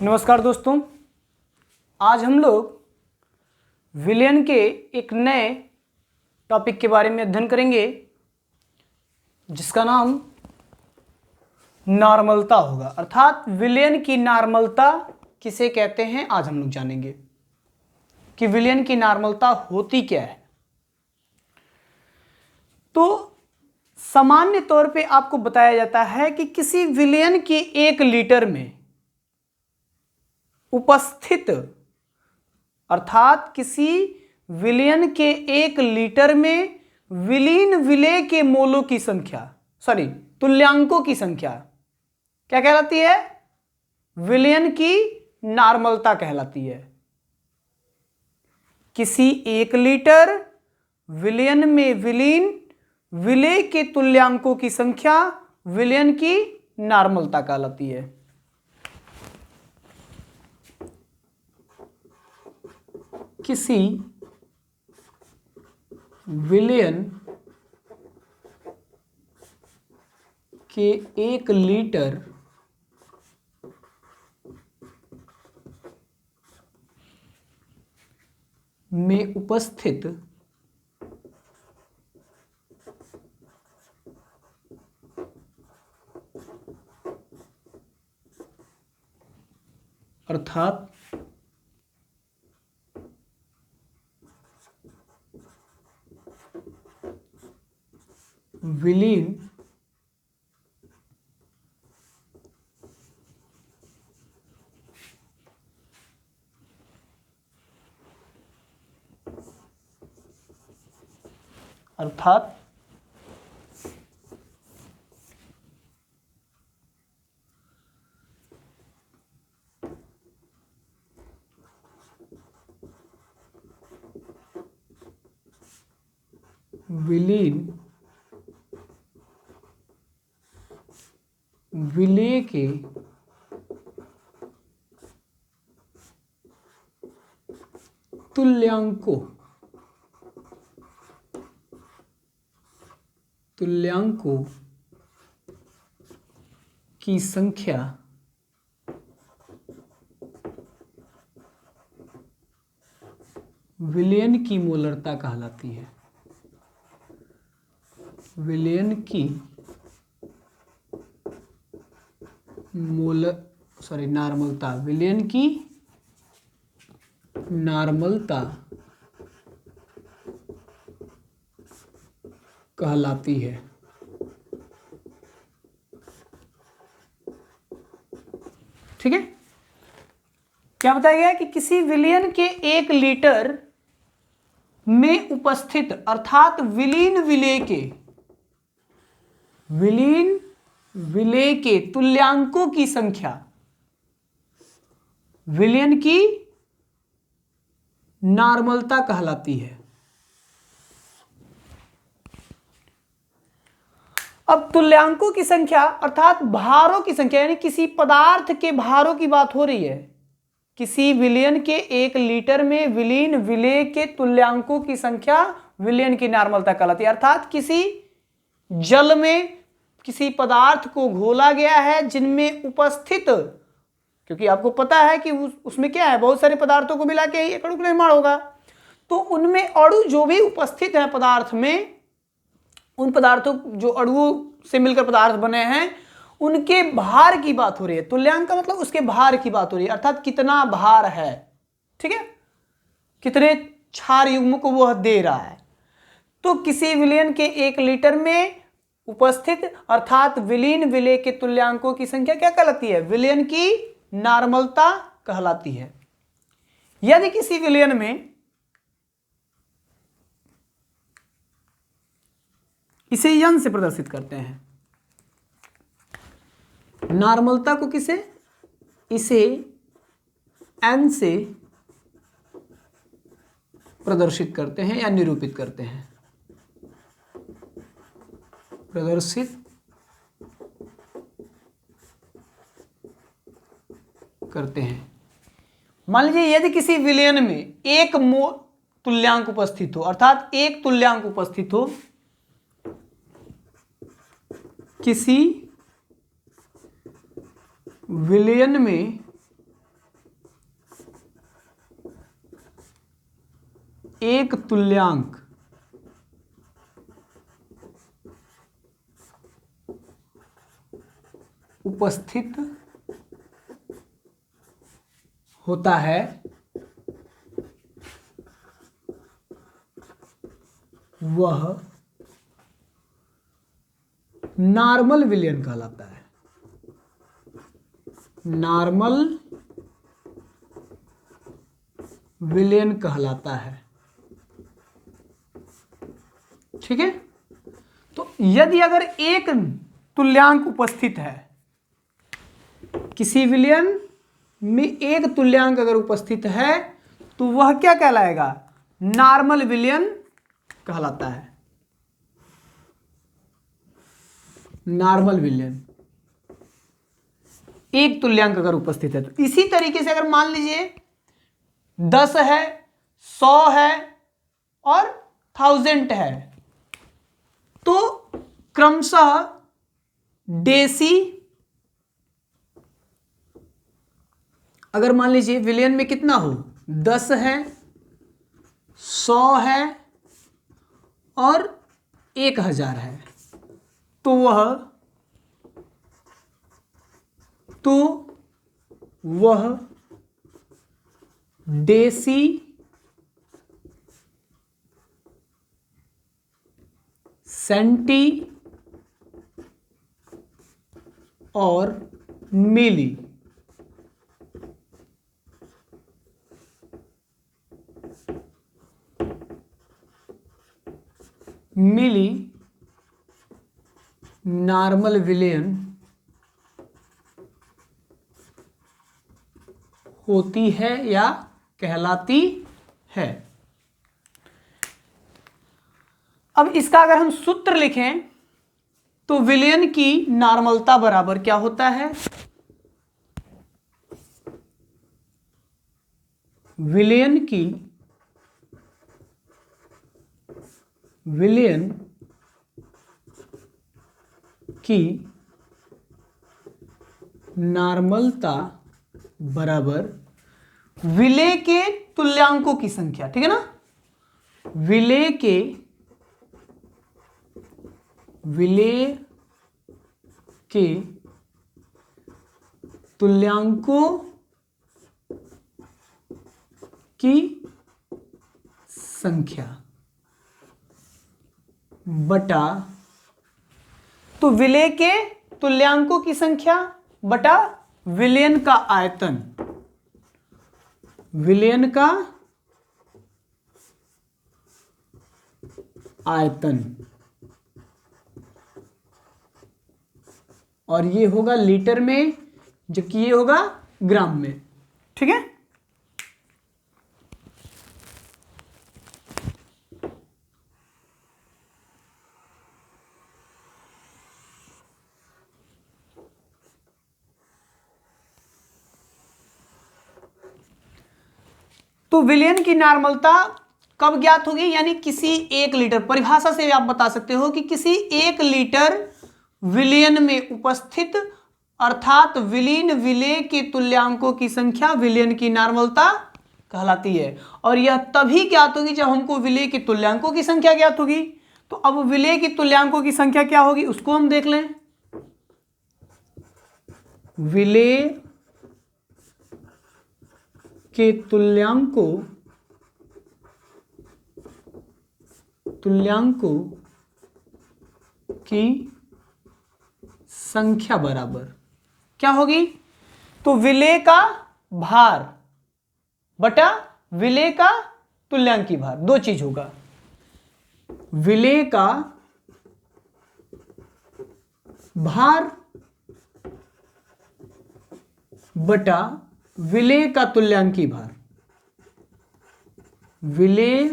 नमस्कार दोस्तों, आज हम लोग विलयन के एक नए टॉपिक के बारे में अध्ययन करेंगे जिसका नाम नॉर्मलता होगा। अर्थात विलयन की नॉर्मलता किसे कहते हैं, आज हम लोग जानेंगे कि विलयन की नॉर्मलता होती क्या है। तो सामान्य तौर पे आपको बताया जाता है कि किसी विलयन के 1 लीटर में उपस्थित, अर्थात किसी विलयन के 1 लीटर में विलीन विलेय के मोलों की संख्या, तुल्यांकों की संख्या क्या कहलाती है? विलयन की नॉर्मलता कहलाती है। किसी 1 लीटर विलयन में विलीन विलेय के तुल्यांकों की संख्या विलयन की नॉर्मलता कहलाती है। किसी विलयन के 1 लीटर में उपस्थित अर्थात विलीन अर्थात विलीन विलेय के तुल्यांकों की संख्या विलयन की मोलरता कहलाती है। विलयन की नॉर्मलता, विलयन की नॉर्मलता कहलाती है। ठीक है, क्या बताया गया कि किसी विलयन के 1 लीटर में उपस्थित, अर्थात विलीन विलेय के तुल्यांकों की संख्या विलयन की नॉर्मलता कहलाती है। अब तुल्यांकों की संख्या अर्थात भारों की संख्या, यानी किसी पदार्थ के भारों की बात हो रही है। किसी विलयन के 1 लीटर में विलीन विलेय के तुल्यांकों की संख्या विलयन की नॉर्मलता कहलाती है। अर्थात किसी जल में किसी पदार्थ को घोला गया है जिनमें उपस्थित, क्योंकि आपको पता है कि उसमें क्या है, बहुत सारे पदार्थों को मिला के ही एक अणु का निर्माण होगा। तो उनमें अणु जो भी उपस्थित है पदार्थ में, उन पदार्थों जो अणुओं से मिलकर पदार्थ बने हैं उनके भार की बात हो रही है। तुल्यांक का मतलब उसके भार की बात हो रही है, अर्थात कितना भार है। ठीक है, कितने क्षार युग्म को वह दे रहा है। तो किसी विलयन के 1 लीटर में उपस्थित अर्थात विलीन विलेय के तुल्यांकों की संख्या क्या कहलाती है? विलयन की नॉर्मलता कहलाती है। यदि किसी विलयन में, इसे यन से प्रदर्शित करते हैं, नॉर्मलता को इसे एन से प्रदर्शित करते हैं या निरूपित करते हैं। प्रदर्शित करते हैं। मान लीजिए यदि किसी विलयन में 1 तुल्यांक उपस्थित हो, अर्थात 1 तुल्यांक उपस्थित हो किसी विलयन में एक तुल्यांक उपस्थित होता है वह नॉर्मल विलयन कहलाता है। नॉर्मल विलयन कहलाता है। ठीक है, तो यदि अगर एक तुल्यांक उपस्थित है, किसी विलयन में एक तुल्यांक अगर उपस्थित है तो वह क्या कहलाएगा? नॉर्मल विलयन कहलाता है। नॉर्मल विलयन, एक तुल्यांक अगर उपस्थित है तो। इसी तरीके से अगर मान लीजिए 10 है, 100 है और 1000 है, तो क्रमशः डेसी, अगर मान लीजिए विलयन में कितना हो, 10 है, 100 है और 1000 है, तो वह डेसी सेंटी और मिली नॉर्मल विलयन होती है या कहलाती है। अब इसका अगर हम सूत्र लिखें तो विलयन की नॉर्मलता बराबर क्या होता है? विलयन की नॉर्मलता बराबर विलय के तुल्यांकों की संख्या। ठीक है ना, विलय के तुल्यांकों की संख्या बटा, तो विलय के तुल्यांकों की संख्या बटा विलयन का आयतन, विलयन का आयतन, और ये होगा लीटर में जबकि ये होगा ग्राम में। ठीक है, तो विलयन की नॉर्मलता कब ज्ञात होगी? यानी किसी 1 लीटर, परिभाषा से आप बता सकते हो कि किसी 1 लीटर विलयन में उपस्थित अर्थात विलीन विलेय के तुल्यांकों की संख्या विलयन की नॉर्मलता कहलाती है। और यह तभी ज्ञात होगी जब हमको विलेय के तुल्यांकों की संख्या ज्ञात होगी। तो अब विलेय की तुल्यांकों की संख्या क्या होगी उसको हम देख लें। विलेय के तुल्यांकों की संख्या बराबर क्या होगी? तो विलेय का भार बटा विलेय का तुल्यांकी भार, दो चीज होगा। विलेय का भार बटा विलेय का तुल्यांकी भार, विलेय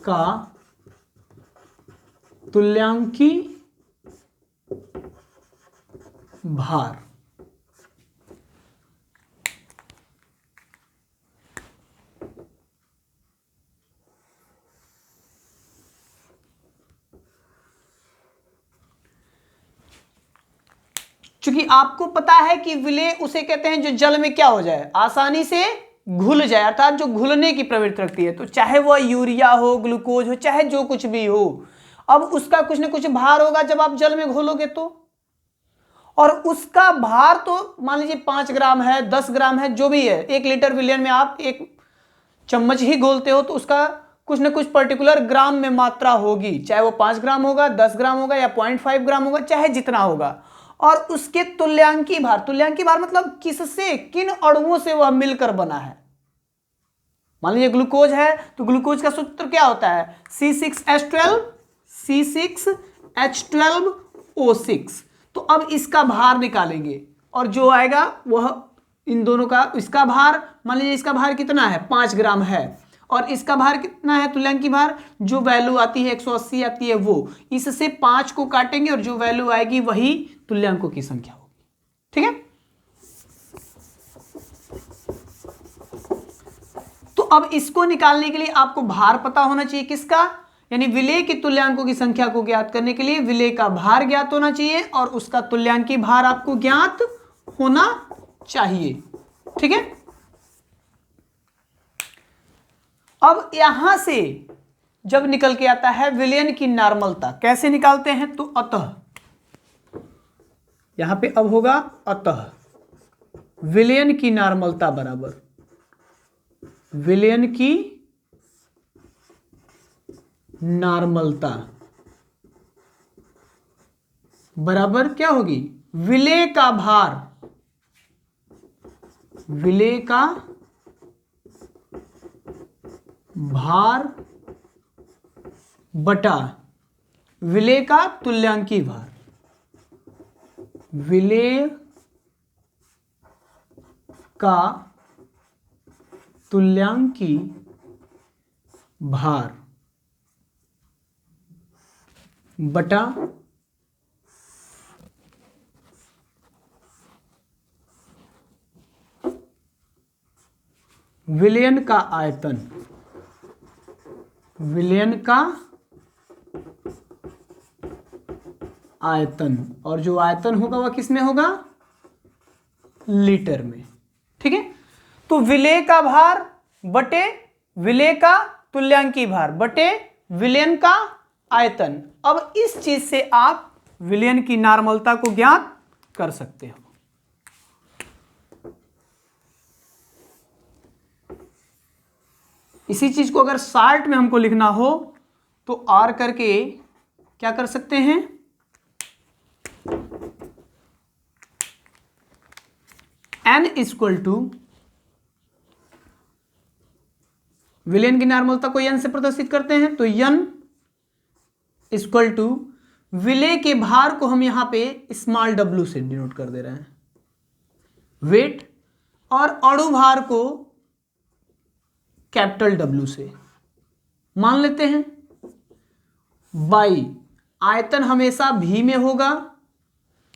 का तुल्यांकी भार। चूंकि आपको पता है कि विलेय उसे कहते हैं जो जल में क्या हो जाए, आसानी से घुल जाए, अर्थात जो घुलने की प्रवृत्ति रखती है, तो चाहे वह यूरिया हो, ग्लूकोज हो, चाहे जो कुछ भी हो, अब उसका कुछ ना कुछ भार होगा जब आप जल में घोलोगे तो, और उसका भार तो मान लीजिए 5 ग्राम है, 10 ग्राम है, जो भी है, 1 लीटर विलियन में आप 1 चम्मच ही घोलते हो तो उसका कुछ ना कुछ पर्टिकुलर ग्राम में मात्रा होगी, चाहे वो 5 ग्राम होगा, 10 ग्राम होगा या 0.5 ग्राम होगा, चाहे जितना होगा। और उसके तुल्यांकी भार मतलब किससे, किन अणुओं से वह मिलकर बना है। मान लीजिए ग्लूकोज है तो ग्लूकोज का सूत्र क्या होता है, C6H12O6। तो अब इसका भार निकालेंगे और जो आएगा वह इन दोनों का, इसका भार मान लीजिए इसका भार कितना है, 5 ग्राम है, और इसका भार कितना है, तुल्यांकी भार जो वैल्यू आती है 180 आती है वो, इससे 5 को काटेंगे और जो वैल्यू आएगी वही तुल्यांकों की संख्या होगी। ठीक है, तो अब इसको निकालने के लिए आपको भार पता होना चाहिए किसका, यानी विलेय के तुल्यांकों की संख्या को ज्ञात करने के लिए विलेय का भार ज्ञात होना चाहिए और उसका तुल्यांकी भार आपको ज्ञात होना चाहिए। ठीक है, अब यहां से जब निकल के आता है विलयन की नॉर्मलता, कैसे निकालते हैं, तो अतः, यहां पे अब होगा अतः विलयन की नॉर्मलता बराबर विलयन की नॉर्मलता बराबर क्या होगी, विलेय का भार, विलेय का भार बटा विलेय का तुल्यांकी भार, विलेय का तुल्यांकी भार बटा विलयन का आयतन, विलयन का आयतन, और जो आयतन होगा वह किस में होगा, लीटर में। ठीक है, तो विलेय का भार बटे विलेय का तुल्यांकी भार बटे विलयन का आयतन। अब इस चीज से आप विलयन की नॉर्मलता को ज्ञात कर सकते हो। इसी चीज को अगर शार्ट में हमको लिखना हो तो आर करके क्या कर सकते हैं, n इक्वल टू, विलयन की नॉर्मलता को n से प्रदर्शित करते हैं तो n इक्वल टू विलेय के भार को हम यहां पे स्मॉल w से डिनोट कर दे रहे हैं, वेट, और अणु भार को कैपिटल W से मान लेते हैं, बाई आयतन हमेशा v में होगा,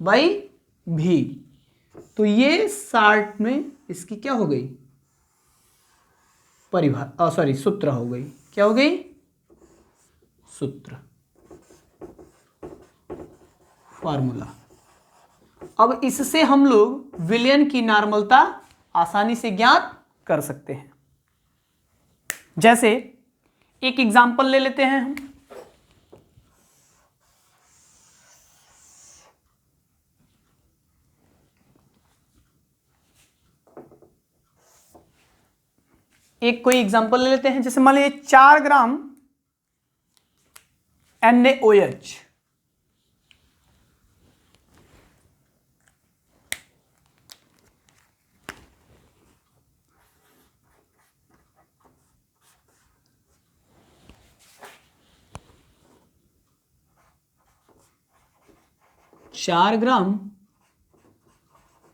बाई v, तो ये शार्ट में इसकी क्या हो गई, परिभाषा, सॉरी सूत्र हो गई, क्या हो गई, सूत्र, फार्मूला। अब इससे हम लोग विलयन की नॉर्मलता आसानी से ज्ञात कर सकते हैं। जैसे एक एग्जांपल ले लेते हैं हम, एक कोई एग्जांपल ले लेते हैं, जैसे मान लीजिए 4 ग्राम NaOH, चार ग्राम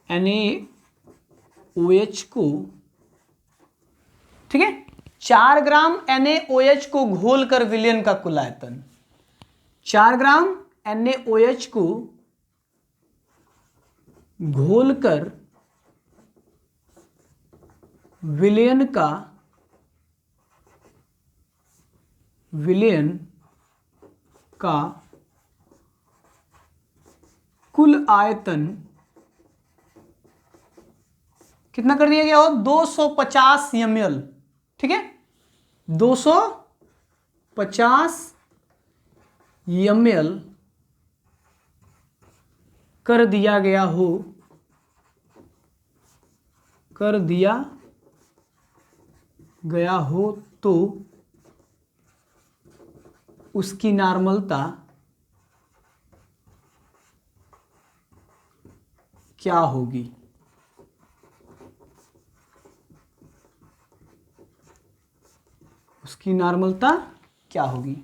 NaOH को, ठीक है, 4 ग्राम NaOH को घोलकर विलयन का कुल आयतन, 4 ग्राम NaOH को घोलकर विलयन का कुल आयतन कितना कर दिया गया हो, 250 ml, ठीक है, 250 ml कर दिया गया हो, कर दिया गया हो तो उसकी नॉर्मलता क्या होगी। उसकी नॉर्मलता क्या होगी।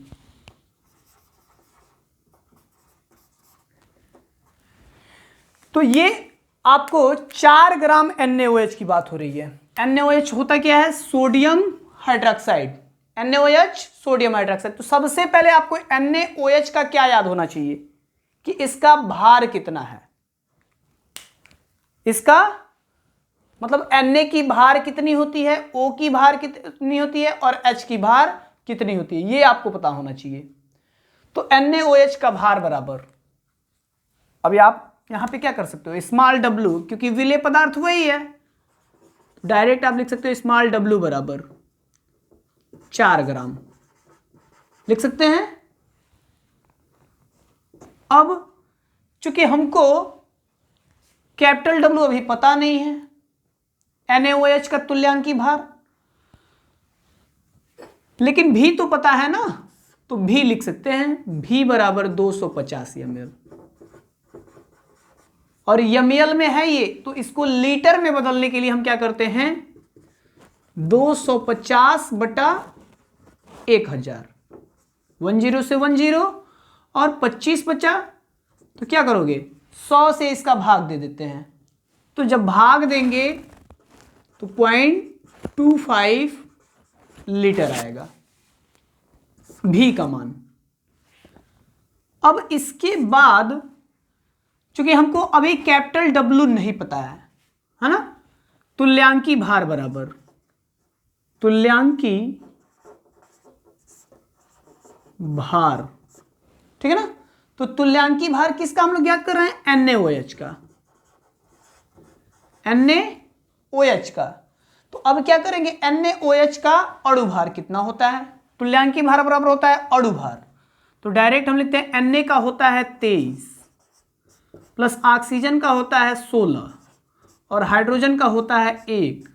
तो ये आपको 4 ग्राम NaOH की बात हो रही है। NaOH होता क्या है, sodium hydroxide, NaOH sodium hydroxide. तो सबसे पहले आपको NaOH का क्या याद होना चाहिए कि इसका भार कितना है, इसका मतलब Na की भार कितनी होती है, O की भार कितनी होती है और H की भार कितनी होती है, ये आपको पता होना चाहिए। तो NaOH का भार बराबर, अभी आप यहां पे क्या कर सकते हो, स्मॉल w, क्योंकि विलेय पदार्थ वही है, डायरेक्ट आप लिख सकते हो स्मॉल w बराबर 4 ग्राम लिख सकते हैं। अब चूंकि हमको कैपिटल W अभी पता नहीं है, NaOH का तुल्यांकी भार, लेकिन भी तो पता है ना, तो भी लिख सकते हैं, भी बराबर 250 ml, और ml में है ये, तो इसको लीटर में बदलने के लिए हम क्या करते हैं, 250 बटा 1000, 10 से 10 और 25 बचा, तो क्या करोगे, 100 से इसका भाग दे देते हैं। तो जब भाग देंगे तो 0.25 लीटर आएगा भी का मान। अब इसके बाद चूंकि हमको अभी कैपिटल W नहीं पता है ना, तुल्यांकी भार बराबर, तुल्यांकी भार, ठीक है ना। तो तुल्यांकी भार किसका हम लोग याद कर रहे हैं, NaOH का, NaOH का। तो अब क्या करेंगे, NaOH का अणु भार कितना होता है, तुल्यांकी भार बराबर होता है अणु भार, तो डायरेक्ट हम लिखते हैं Na का होता है 23 प्लस ऑक्सीजन का होता है 16 और हाइड्रोजन का होता है 1,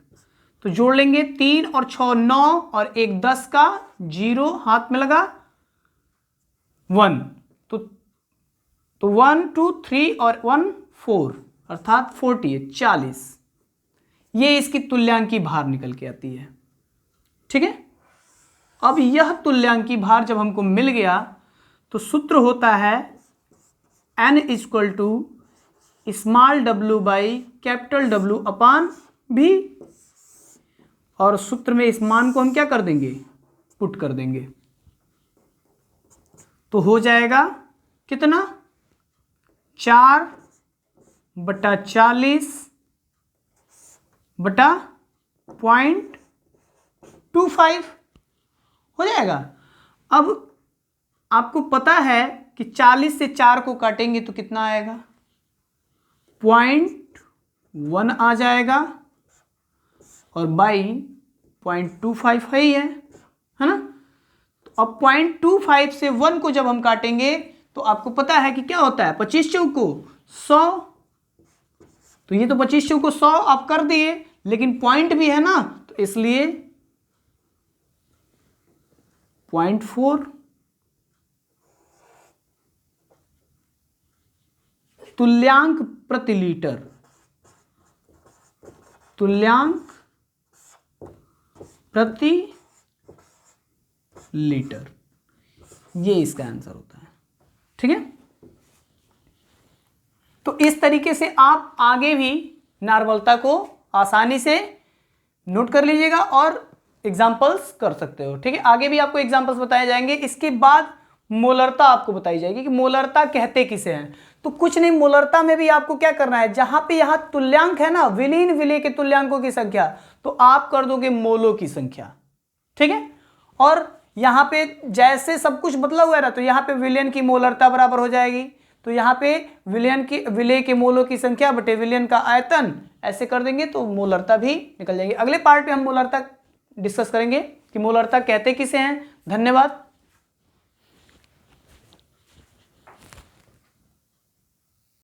तो जोड़ लेंगे 3 और 6 9 और 1 10 का 0 हाथ में लगा 1, तो 1 2 3 और 1 4 अर्थात 40। ये इसकी तुल्यांकी भार निकल के आती है, ठीक है। अब यह तुल्यांकी भार जब हमको मिल गया तो सूत्र होता है N equal to small w by capital W upon भी, और सूत्र में इस मान को हम क्या कर देंगे, पुट कर देंगे, तो हो जाएगा कितना, 4 बटा 40 बटा 0.25 हो जाएगा। अब आपको पता है कि 40 से 4 को काटेंगे तो कितना आएगा, 0.1 आ जाएगा, और बाई 0.25 है ही है ना। तो अब 0.25 से 1 को जब हम काटेंगे तो आपको पता है कि क्या होता है, 25 चौको 100, तो ये तो 25 चौको 100 आप कर दिए, लेकिन पॉइंट भी है ना, तो इसलिए 0.4 तुल्यांक प्रति लीटर, तुल्यांक प्रति लीटर, ये इसका आंसर होता है, ठीक है। तो इस तरीके से आप आगे भी नॉर्मलता को आसानी से नोट कर लीजिएगा और एग्जाम्पल्स कर सकते हो, ठीक है। आगे भी आपको एग्जाम्पल्स बताए जाएंगे। इसके बाद मोलरता आपको बताई जाएगी कि मोलरता कहते किसे हैं। तो कुछ नहीं, मोलरता में भी आपको क्या करना है, जहां पे यहां तुल्यांक है ना, विलीन विलेय के तुल्यांकों की संख्या, तो आप कर दोगे मोलों की संख्या, ठीक है। और यहां पे जैसे सब कुछ बदला हुआ है ना, तो यहां पे विलेन की मोलरता बराबर हो जाएगी, तो यहाँ पे विलय के मोलों की संख्या बटे विलयन का आयतन ऐसे कर देंगे तो मोलरता भी निकल जाएगी। अगले पार्ट में हम मोलरता डिस्कस करेंगे कि मोलरता कहते किसे हैं। धन्यवाद।